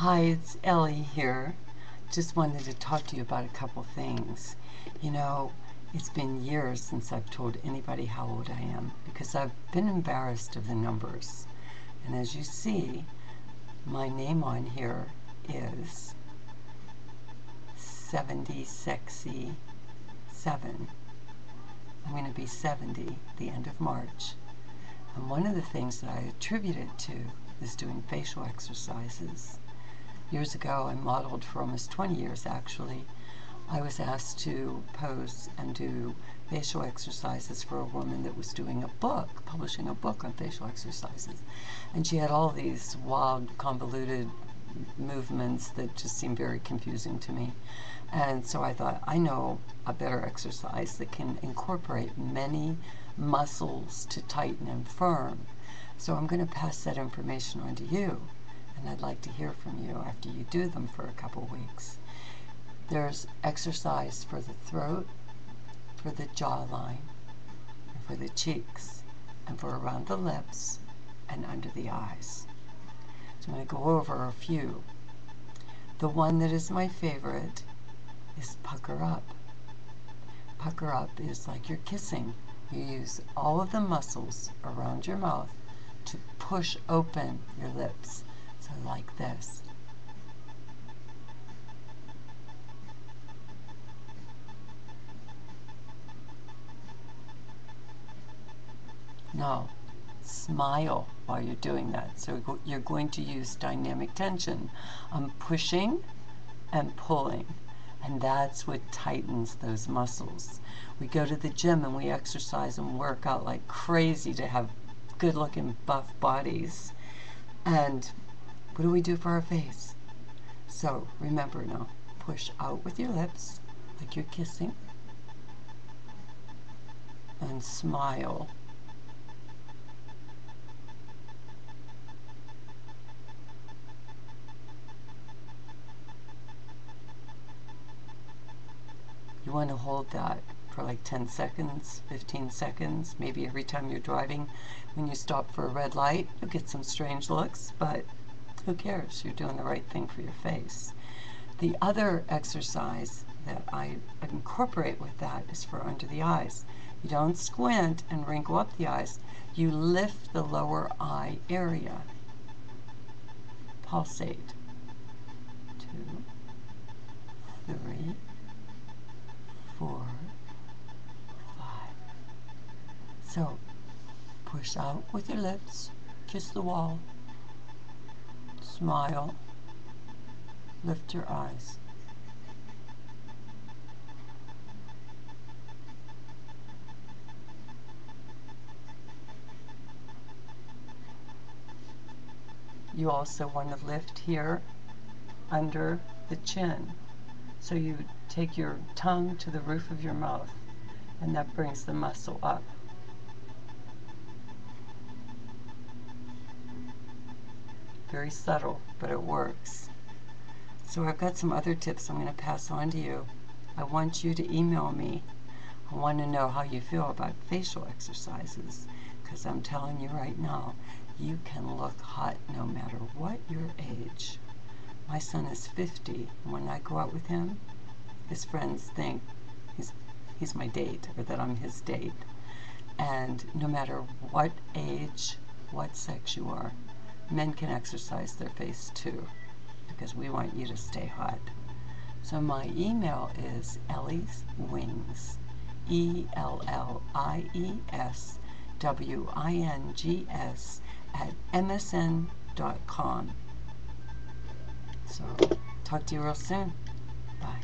Hi, it's Ellie here. Just wanted to talk to you about a couple things. You know, it's been years since I've told anybody how old I am because I've been embarrassed of the numbers. And as you see, my name on here is 70 Sexy 7. I'm going to be 70 the end of March. And one of the things that I attribute it to is doing facial exercises. Years ago, I modeled for almost 20 years actually. I was asked to pose and do facial exercises for a woman that was doing a book, publishing a book on facial exercises. And she had all these wild, convoluted movements that just seemed very confusing to me. And so I thought, I know a better exercise that can incorporate many muscles to tighten and firm. So I'm going to pass that information on to you. And I'd like to hear from you after you do them for a couple weeks. There's exercise for the throat, for the jawline, and for the cheeks, and for around the lips and under the eyes. So I'm going to go over a few. The one that is my favorite is pucker up. Pucker up is like you're kissing. You use all of the muscles around your mouth to push open your lips. So like this. Now, smile while you're doing that. So you're going to use dynamic tension. I'm pushing and pulling, and that's what tightens those muscles. We go to the gym and we exercise and work out like crazy to have good-looking buff bodies. And what do we do for our face? So remember now, push out with your lips like you're kissing and smile. You want to hold that for like 10 seconds, 15 seconds, maybe every time you're driving. When you stop for a red light, you'll get some strange looks, but who cares? You're doing the right thing for your face. The other exercise that I incorporate with that is for under the eyes. You don't squint and wrinkle up the eyes. You lift the lower eye area. Pulsate. 2, 3, 4, 5. So, push out with your lips, kiss the wall, smile, lift your eyes. You also want to lift here under the chin. So you take your tongue to the roof of your mouth, and that brings the muscle up. Very subtle, but it works. So I've got some other tips I'm going to pass on to you. I want you to email me. I want to know how you feel about facial exercises, because I'm telling you right now, you can look hot no matter what your age. My son is 50, and when I go out with him, his friends think he's my date, or that I'm his date. And no matter what age, what sex you are, men can exercise their face too, because we want you to stay hot. So my email is ellieswings, ELLIESWINGS @msn.com. So talk to you real soon. Bye.